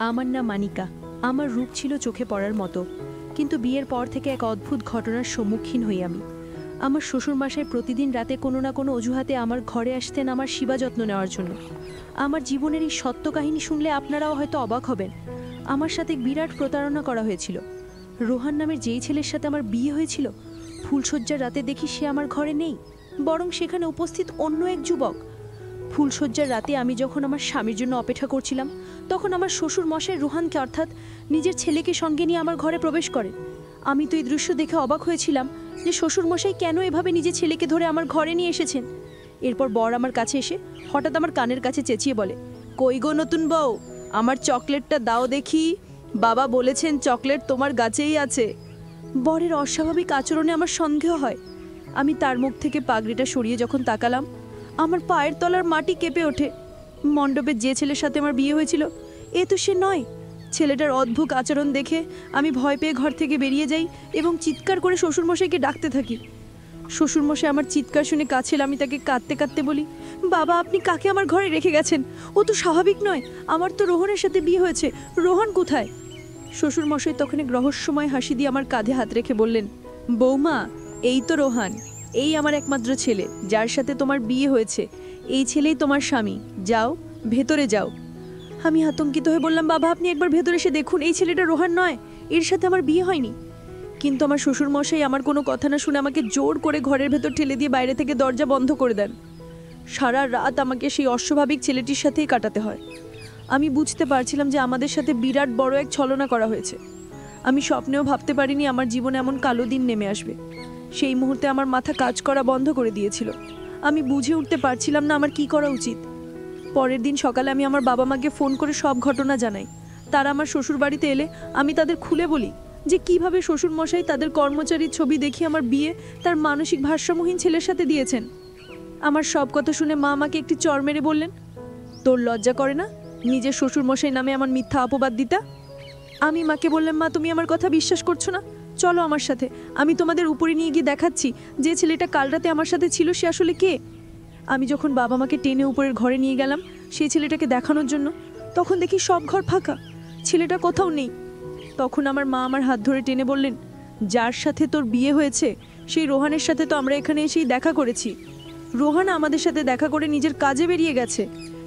আমার নাম মানিকা। আমার রূপ ছিল চোখে পড়ার মতো, কিন্তু বিয়ের পর থেকে এক অদ্ভুত ঘটনার সম্মুখীন হই আমি। আমার শ্বশুরমশাই প্রতিদিন রাতে কোনো না কোনো অজুহাতে আমার ঘরে আসতেন আমার সেবা যত্ন নেওয়ার জন্য। আমার জীবনের এই সত্য কাহিনী শুনলে আপনারাও হয়তো অবাক হবেন। আমার সাথে বিরাট প্রতারণা করা হয়েছিল। রোহান নামের যেই ছেলের সাথে আমার বিয়ে হয়েছিল, ফুলশয্যার রাতে দেখি সে আমার ঘরে নেই, বরং সেখানে উপস্থিত অন্য এক যুবক। ফুলশয্যার রাতে আমি যখন আমার স্বামীর জন্য অপেক্ষা করছিলাম, তখন আমার শ্বশুর মশাই রোহানকে অর্থাৎ নিজের ছেলেকে সঙ্গে নিয়ে আমার ঘরে প্রবেশ করে। আমি তো এই দৃশ্য দেখে অবাক হয়েছিলাম যে শ্বশুর মশাই কেন এভাবে নিজের ছেলেকে ধরে আমার ঘরে নিয়ে এসেছেন। এরপর বর আমার কাছে এসে হঠাৎ আমার কানের কাছে চেঁচিয়ে বলে, কই গো নতুন বউ, আমার চকলেটটা দাও দেখি, বাবা বলেছেন চকলেট তোমার গাছেই আছে। বরের অস্বাভাবিক আচরণে আমার সন্দেহ হয়। আমি তার মুখ থেকে পাগড়িটা সরিয়ে যখন তাকালাম, আমার পায়ের তলার মাটি কেঁপে ওঠে। মণ্ডপে যে ছেলের সাথে আমার বিয়ে হয়েছিল, এ তো সে নয়। ছেলেটার অদ্ভুত আচরণ দেখে আমি ভয় পেয়ে ঘর থেকে বেরিয়ে যাই এবং চিৎকার করে শ্বশুরমশাইকে ডাকতে থাকি। শ্বশুরমশাই আমার চিৎকার শুনে কাছে এলে আমি তাকে কাঁদতে কাঁদতে বলি, বাবা আপনি কাকে আমার ঘরে রেখে গেছেন? ও তো স্বাভাবিক নয়, আমার তো রোহনের সাথে বিয়ে হয়েছে, রোহন কোথায়? শ্বশুরমশাই তখন এক রহস্যময় হাসি দিয়ে আমার কাঁধে হাত রেখে বললেন, বৌমা এই তো রোহান, এই আমার একমাত্র ছেলে যার সাথে তোমার বিয়ে হয়েছে। এই ছেলেই তোমার স্বামী, যাও ভেতরে যাও। আমি আতঙ্কিত হয়ে বললাম, বাবা আপনি একবার ভেতরে এসে দেখুন, এই ছেলেটা রোহান নয়, এর সাথে আমার বিয়ে হয়নি। কিন্তু আমার শ্বশুরমশাই আমার কোনো কথা না শুনে আমাকে জোর করে ঘরের ভেতর ঠেলে দিয়ে বাইরে থেকে দরজা বন্ধ করে দেন। সারা রাত আমাকে সেই অস্বাভাবিক ছেলেটির সাথেই কাটাতে হয়। আমি বুঝতে পারছিলাম যে আমাদের সাথে বিরাট বড় এক ছলনা করা হয়েছে। আমি স্বপ্নেও ভাবতে পারিনি আমার জীবনে এমন কালো দিন নেমে আসবে। সেই মুহূর্তে আমার মাথা কাজ করা বন্ধ করে দিয়েছিল। আমি বুঝে উঠতে পারছিলাম না আমার কি করা উচিত। পরের দিন সকালে আমি আমার বাবা মাকে ফোন করে সব ঘটনা জানাই। তারা আমার শ্বশুর বাড়িতে এলে আমি তাদের খুলে বলি যে কিভাবে শ্বশুরমশাই তাদের কর্মচারীর ছবি দেখিয়ে আমার বিয়ে তার মানসিক ভারসাম্যহীন ছেলের সাথে দিয়েছেন। আমার সব কথা শুনে মা আমাকে একটি চড় মেরে বললেন, তোর লজ্জা করে না নিজের শ্বশুরমশাই নামে আমার মিথ্যা অপবাদ দিতা? আমি মাকে বললাম, মা তুমি আমার কথা বিশ্বাস করছো না, চলো আমার সাথে, আমি তোমাদের উপরে নিয়ে গিয়ে দেখাচ্ছি যে ছেলেটা কাল রাতে আমার সাথে ছিল সে আসলে কে। আমি যখন বাবা মাকে টেনে উপরের ঘরে নিয়ে গেলাম সেই ছেলেটাকে দেখানোর জন্য, তখন দেখি সব ঘর ফাঁকা, ছেলেটা কোথাও নেই। তখন আমার মা আমার হাত ধরে টেনে বললেন, যার সাথে তোর বিয়ে হয়েছে সেই রোহানের সাথে তো আমরা এখানে এসেই দেখা করেছি। রোহান আমাদের সাথে দেখা করে নিজের কাজে বেরিয়ে গেছে।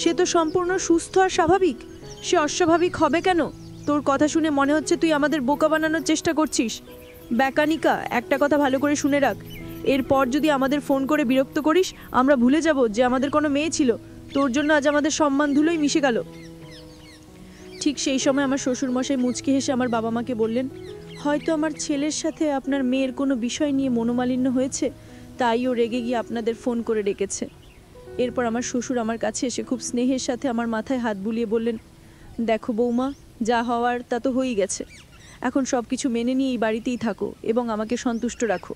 সে তো সম্পূর্ণ সুস্থ আর স্বাভাবিক, সে অস্বাভাবিক হবে কেন? তোর কথা শুনে মনে হচ্ছে তুই আমাদের বোকা বানানোর চেষ্টা করছিস। ব্যাকানিকা, একটা কথা ভালো করে শুনে রাখ, এরপর যদি আমাদের ফোন করে বিরক্ত করিস আমরা ভুলে যাব যে আমাদের কোনো মেয়ে ছিল। তোর জন্য আজ আমাদের সম্মান ধুলোই মিশে গেল। ঠিক সেই সময় আমার শ্বশুরমশাই মুচকি হেসে আমার বাবা মাকে বললেন, হয়তো আমার ছেলের সাথে আপনার মেয়ের কোনো বিষয় নিয়ে মনোমালিন্য হয়েছে, তাই ও রেগে গিয়ে আপনাদের ফোন করে ডেকেছে। এরপর আমার শ্বশুর আমার কাছে এসে খুব স্নেহের সাথে আমার মাথায় হাত বুলিয়ে বললেন, দেখো বৌমা, যা হওয়ার তা তো হয়েই গেছে, এখন সব কিছু মেনে নিয়ে এই বাড়িতেই থাকো এবং আমাকে সন্তুষ্ট রাখো।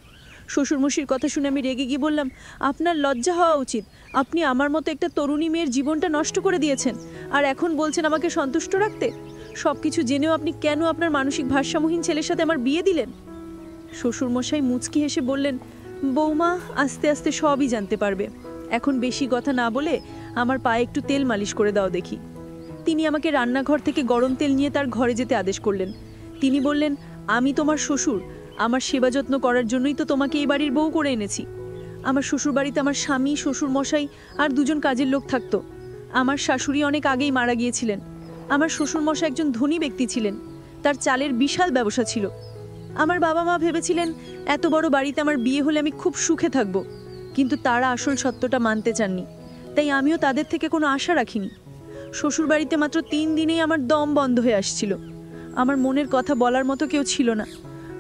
শ্বশুরমশাইয়ের কথা শুনে আমি রেগে গিয়ে বললাম, আপনার লজ্জা হওয়া উচিত, আপনি আমার মতো একটা তরুণী মেয়ের জীবনটা নষ্ট করে দিয়েছেন, আর এখন বলছেন আমাকে সন্তুষ্ট রাখতে। সব কিছু জেনেও আপনি কেন আপনার মানসিক ভারসাম্যহীন ছেলের সাথে আমার বিয়ে দিলেন? শ্বশুরমশাই মুচকি হেসে বললেন, বৌমা আস্তে আস্তে সবই জানতে পারবে, এখন বেশি কথা না বলে আমার পায়ে একটু তেল মালিশ করে দাও দেখি। তিনি আমাকে রান্নাঘর থেকে গরম তেল নিয়ে তার ঘরে যেতে আদেশ করলেন। তিনি বললেন, আমি তোমার শ্বশুর, আমার সেবা যত্ন করার জন্যই তো তোমাকে এই বাড়ির বউ করে এনেছি। আমার শ্বশুর বাড়িতে আমার স্বামী, শ্বশুর মশাই আর দুজন কাজের লোক থাকতো। আমার শাশুড়ি অনেক আগেই মারা গিয়েছিলেন। আমার শ্বশুর মশাই একজন ধনী ব্যক্তি ছিলেন, তার চালের বিশাল ব্যবসা ছিল। আমার বাবা মা ভেবেছিলেন এত বড় বাড়িতে আমার বিয়ে হলে আমি খুব সুখে থাকব, কিন্তু তারা আসল সত্যটা মানতে চাননি, তাই আমিও তাদের থেকে কোনো আশা রাখিনি। শ্বশুর বাড়িতে মাত্র 3 দিনেই আমার দম বন্ধ হয়ে আসছিল। আমার মনের কথা বলার মতো কেউ ছিল না।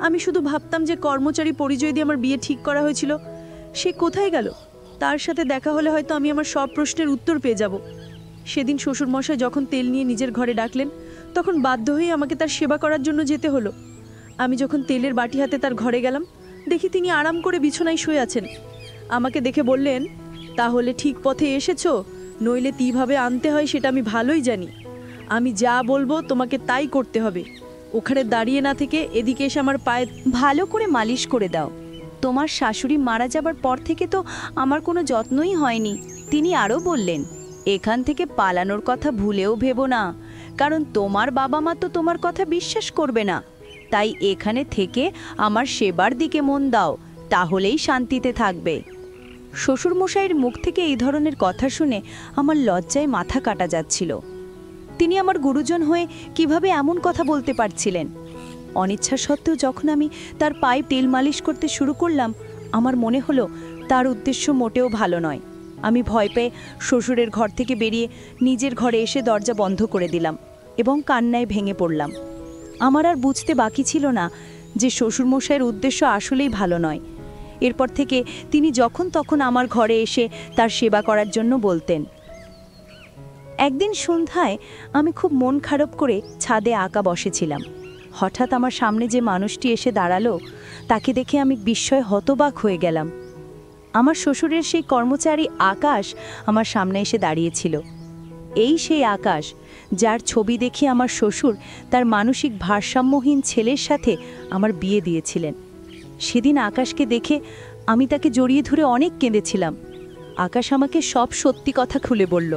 আমি শুধু ভাবতাম যে কর্মচারী পরিচয় দিয়ে আমার বিয়ে ঠিক করা হয়েছিল সে কোথায় গেল। তার সাথে দেখা হলে হয়তো আমি আমার সব প্রশ্নের উত্তর পেয়ে যাব। সেদিন শ্বশুরমশাই যখন তেল নিয়ে নিজের ঘরে ডাকলেন, তখন বাধ্য হয়ে আমাকে তার সেবা করার জন্য যেতে হলো। আমি যখন তেলের বাটি হাতে তার ঘরে গেলাম, দেখি তিনি আরাম করে বিছানায় শুয়ে আছেন। আমাকে দেখে বললেন, তাহলে ঠিক পথে এসেছো, নইলে কিভাবে আনতে হয় সেটা আমি ভালোই জানি। আমি যা বলবো তোমাকে তাই করতে হবে। ওখানে দাঁড়িয়ে না থেকে এদিকে এসে আমার পায়ে ভালো করে মালিশ করে দাও। তোমার শাশুড়ি মারা যাবার পর থেকে তো আমার কোনো যত্নই হয়নি। তিনি আরও বললেন, এখান থেকে পালানোর কথা ভুলেও ভেবো না, কারণ তোমার বাবা মা তো তোমার কথা বিশ্বাস করবে না। তাই এখানে থেকে আমার সেবার দিকে মন দাও, তাহলেই শান্তিতে থাকবে। শ্বশুরমশাইয়ের মুখ থেকে এই ধরনের কথা শুনে আমার লজ্জায় মাথা কাটা যাচ্ছিল। তিনি আমার গুরুজন হয়ে কিভাবে এমন কথা বলতে পারছিলেন? অনিচ্ছা সত্ত্বেও যখন আমি তার পায়ে তেল মালিশ করতে শুরু করলাম, আমার মনে হলো তার উদ্দেশ্য মোটেও ভালো নয়। আমি ভয় পেয়ে শ্বশুরের ঘর থেকে বেরিয়ে নিজের ঘরে এসে দরজা বন্ধ করে দিলাম এবং কান্নায় ভেঙে পড়লাম। আমার আর বুঝতে বাকি ছিল না যে শ্বশুরমশাইয়ের উদ্দেশ্য আসলেই ভালো নয়। এরপর থেকে তিনি যখন তখন আমার ঘরে এসে তার সেবা করার জন্য বলতেন। একদিন সন্ধ্যায় আমি খুব মন খারাপ করে ছাদে আঁকা বসেছিলাম। হঠাৎ আমার সামনে যে মানুষটি এসে দাঁড়ালো, তাকে দেখে আমি বিস্ময়ে হতবাক হয়ে গেলাম। আমার শ্বশুরের সেই কর্মচারী আকাশ আমার সামনে এসে দাঁড়িয়েছিল। এই সেই আকাশ যার ছবি দেখে আমার শ্বশুর তার মানসিক ভারসাম্যহীন ছেলের সাথে আমার বিয়ে দিয়েছিলেন। সেদিন আকাশকে দেখে আমি তাকে জড়িয়ে ধরে অনেক কেঁদেছিলাম। আকাশ আমাকে সব সত্যি কথা খুলে বলল।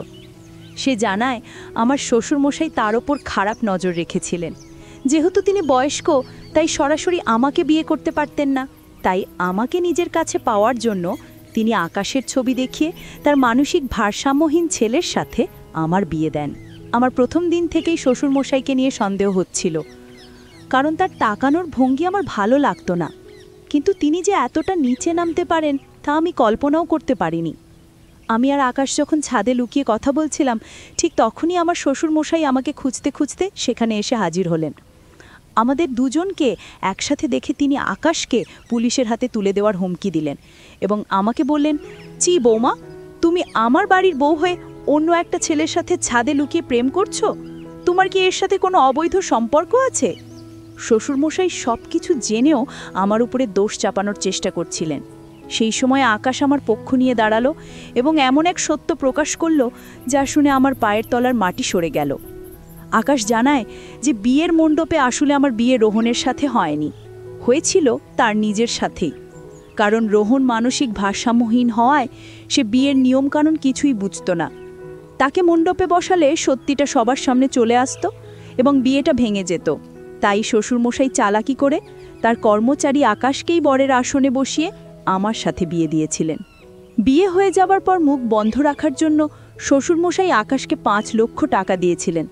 সে জানায় আমার শ্বশুরমশাই তার ওপর খারাপ নজর রেখেছিলেন। যেহেতু তিনি বয়স্ক, তাই সরাসরি আমাকে বিয়ে করতে পারতেন না। তাই আমাকে নিজের কাছে পাওয়ার জন্য তিনি আকাশের ছবি দেখিয়ে তার মানসিক ভারসাম্যহীন ছেলের সাথে আমার বিয়ে দেন। আমার প্রথম দিন থেকেই শ্বশুরমশাইকে নিয়ে সন্দেহ হচ্ছিল, কারণ তার তাকানোর ভঙ্গি আমার ভালো লাগতো না। কিন্তু তিনি যে এতটা নিচে নামতে পারেন তা আমি কল্পনাও করতে পারিনি। আমি আর আকাশ যখন ছাদে লুকিয়ে কথা বলছিলাম, ঠিক তখনই আমার শ্বশুরমশাই আমাকে খুঁজতে খুঁজতে সেখানে এসে হাজির হলেন। আমাদের দুজনকে একসাথে দেখে তিনি আকাশকে পুলিশের হাতে তুলে দেওয়ার হুমকি দিলেন এবং আমাকে বললেন, চি বৌমা, তুমি আমার বাড়ির বউ হয়ে অন্য একটা ছেলের সাথে ছাদে লুকিয়ে প্রেম করছো? তোমার কি এর সাথে কোনো অবৈধ সম্পর্ক আছে? শ্বশুরমশাই সব কিছু জেনেও আমার উপরে দোষ চাপানোর চেষ্টা করছিলেন। সেই সময় আকাশ আমার পক্ষ নিয়ে দাঁড়ালো এবং এমন এক সত্য প্রকাশ করল যা শুনে আমার পায়ের তলার মাটি সরে গেল। আকাশ জানায় যে বিয়ের মণ্ডপে আসলে আমার বিয়ে রোহনের সাথে হয়নি, হয়েছিল তার নিজের সাথেই। কারণ রোহন মানসিক ভারসাম্যহীন হওয়ায় সে বিয়ের নিয়মকানুন কিছুই বুঝত না। তাকে মণ্ডপে বসালে সত্যিটা সবার সামনে চলে আসতো এবং বিয়েটা ভেঙে যেত। তাই শ্বশুরমশাই চালাকি করে তার কর্মচারী আকাশকেই বরের আসনে বসিয়ে আমার সাথে বিয়ে দিয়েছিলেন। বিয়ে হয়ে যাবার পর মুখ বন্ধ রাখার জন্য শ্বশুরমশাই আকাশকে 5 লক্ষ টাকা দিয়েছিলেন।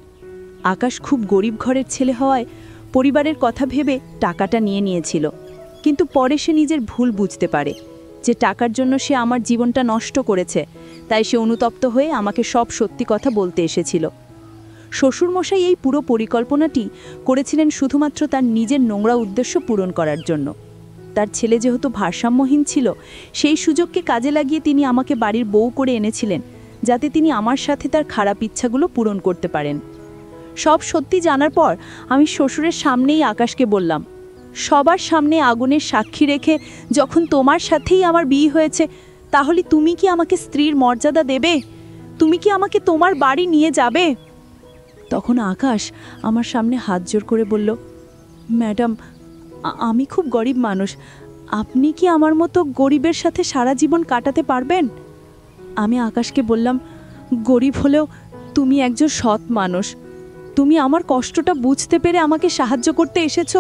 আকাশ খুব গরিব ঘরের ছেলে হওয়ায় পরিবারের কথা ভেবে টাকাটা নিয়েছিল। কিন্তু পরে সে নিজের ভুল বুঝতে পারে যে টাকার জন্য সে আমার জীবনটা নষ্ট করেছে। তাই সে অনুতপ্ত হয়ে আমাকে সব সত্যি কথা বলতে এসেছিল। শ্বশুরমশাই এই পুরো পরিকল্পনাটি করেছিলেন শুধুমাত্র তার নিজের নোংরা উদ্দেশ্য পূরণ করার জন্য। তার ছেলে যেহেতু ভারসাম্যহীন ছিল, সেই সুযোগকে কাজে লাগিয়ে তিনি আমাকে বাড়ির বউ করে এনেছিলেন, যাতে তিনি আমার সাথে তার খারাপ ইচ্ছাগুলো পূরণ করতে পারেন। সব সত্যি জানার পর আমি শ্বশুরের সামনেই আকাশকে বললাম, সবার সামনে আগুনের সাক্ষী রেখে যখন তোমার সাথেই আমার বিয়ে হয়েছে, তাহলে তুমি কি আমাকে স্ত্রীর মর্যাদা দেবে? তুমি কি আমাকে তোমার বাড়ি নিয়ে যাবে? তখন আকাশ আমার সামনে হাত জোর করে বলল, ম্যাডাম, আমি খুব গরিব মানুষ। আপনি কি আমার মতো গরিবের সাথে সারা জীবন কাটাতে পারবেন? আমি আকাশকে বললাম, গরিব হলেও তুমি একজন সৎ মানুষ। তুমি আমার কষ্টটা বুঝতে পেরে আমাকে সাহায্য করতে এসেছো,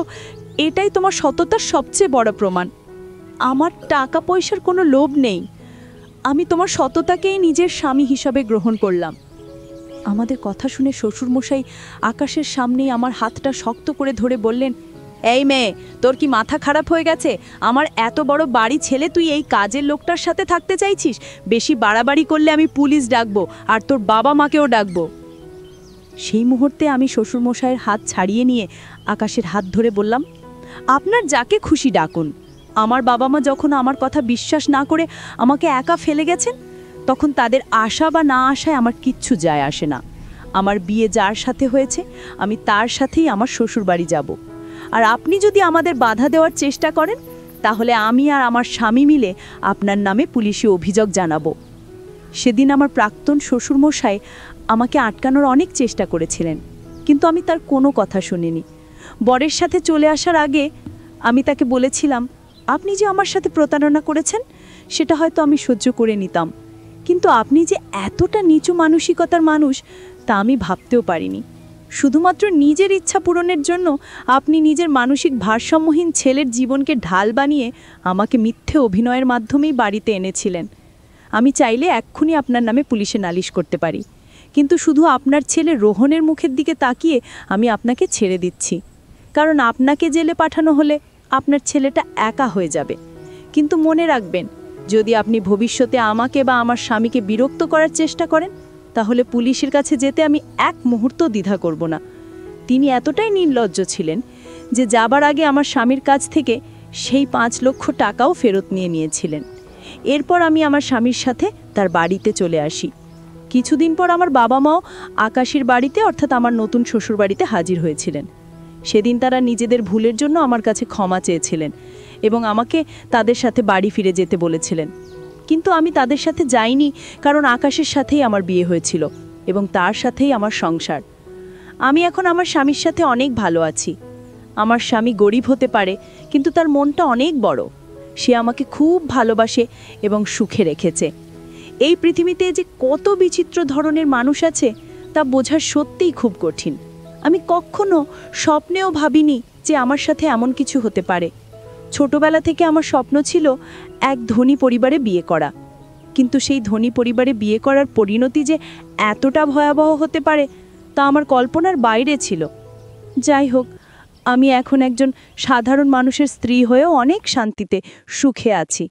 এটাই তোমার সততার সবচেয়ে বড় প্রমাণ। আমার টাকা পয়সার কোনো লোভ নেই। আমি তোমার সততাকেই নিজের স্বামী হিসাবে গ্রহণ করলাম। আমাদের কথা শুনে শ্বশুরমশাই আকাশের সামনেই আমার হাতটা শক্ত করে ধরে বললেন, এই মেয়ে, তোর কি মাথা খারাপ হয়ে গেছে? আমার এত বড় বাড়ি ছেলে তুই এই কাজের লোকটার সাথে থাকতে চাইছিস? বেশি বাড়াবাড়ি করলে আমি পুলিশ ডাকবো আর তোর বাবা মাকেও ডাকবো। সেই মুহূর্তে আমি শ্বশুরমশাইয়ের হাত ছাড়িয়ে নিয়ে আকাশের হাত ধরে বললাম, আপনার যাকে খুশি ডাকুন। আমার বাবা মা যখন আমার কথা বিশ্বাস না করে আমাকে একা ফেলে গেছেন, তখন তাদের আশা বা না আশায় আমার কিচ্ছু যায় আসে না। আমার বিয়ে যার সাথে হয়েছে, আমি তার সাথেই আমার শ্বশুরবাড়ি যাব। আর আপনি যদি আমাদের বাধা দেওয়ার চেষ্টা করেন, তাহলে আমি আর আমার স্বামী মিলে আপনার নামে পুলিশি অভিযোগ জানাবো। সেদিন আমার প্রাক্তন শ্বশুরমশাই আমাকে আটকানোর অনেক চেষ্টা করেছিলেন, কিন্তু আমি তার কোনো কথা শুনিনি। বরের সাথে চলে আসার আগে আমি তাকে বলেছিলাম, আপনি যে আমার সাথে প্রতারণা করেছেন সেটা হয়তো আমি সহ্য করে নিতাম, কিন্তু আপনি যে এতটা নিচু মানসিকতার মানুষ তা আমি ভাবতেও পারিনি। শুধুমাত্র নিজের ইচ্ছা পূরণের জন্য আপনি নিজের মানসিক ভারসাম্যহীন ছেলের জীবনকে ঢাল বানিয়ে আমাকে মিথ্যে অভিনয়ের মাধ্যমেই বাড়িতে এনেছিলেন। আমি চাইলে এক্ষুনি আপনার নামে পুলিশে নালিশ করতে পারি, কিন্তু শুধু আপনার ছেলে রোহনের মুখের দিকে তাকিয়ে আমি আপনাকে ছেড়ে দিচ্ছি। কারণ আপনাকে জেলে পাঠানো হলে আপনার ছেলেটা একা হয়ে যাবে। কিন্তু মনে রাখবেন, যদি আপনি ভবিষ্যতে আমাকে বা আমার স্বামীকে বিরক্ত করার চেষ্টা করেন, তাহলে পুলিশের কাছে যেতে আমি এক মুহূর্ত দ্বিধা করব না। তিনি এতটাই নির্লজ্জ ছিলেন যে যাবার আগে আমার স্বামীর কাছ থেকে সেই 5 লক্ষ টাকাও ফেরত নিয়েছিলেন। এরপর আমি আমার স্বামীর সাথে তার বাড়িতে চলে আসি। কিছুদিন পর আমার বাবা মাও আকাশের বাড়িতে, অর্থাৎ আমার নতুন শ্বশুর বাড়িতে হাজির হয়েছিলেন। সেদিন তারা নিজেদের ভুলের জন্য আমার কাছে ক্ষমা চেয়েছিলেন এবং আমাকে তাদের সাথে বাড়ি ফিরে যেতে বলেছিলেন। কিন্তু আমি তাদের সাথে যাইনি, কারণ আকাশের সাথেই আমার বিয়ে হয়েছিল এবং তার সাথেই আমার সংসার। আমি এখন আমার স্বামীর সাথে অনেক ভালো আছি। আমার স্বামী গরিব হতে পারে, কিন্তু তার মনটা অনেক বড়। সে আমাকে খুব ভালোবাসে এবং সুখে রেখেছে। এই পৃথিবীতে যে কত বিচিত্র ধরনের মানুষ আছে তা বোঝা সত্যিই খুব কঠিন। আমি কখনো স্বপ্নেও ভাবিনি যে আমার সাথে এমন কিছু হতে পারে। ছোটবেলা থেকে আমার স্বপ্ন ছিল এক ধনী পরিবারে বিয়ে করা, কিন্তু সেই ধনী পরিবারে বিয়ে করার পরিণতি যে এতটা ভয়াবহ হতে পারে তা আমার কল্পনার বাইরে ছিল। যাই হোক, আমি এখন একজন সাধারণ মানুষের স্ত্রী হয়েও অনেক শান্তিতে সুখে আছি।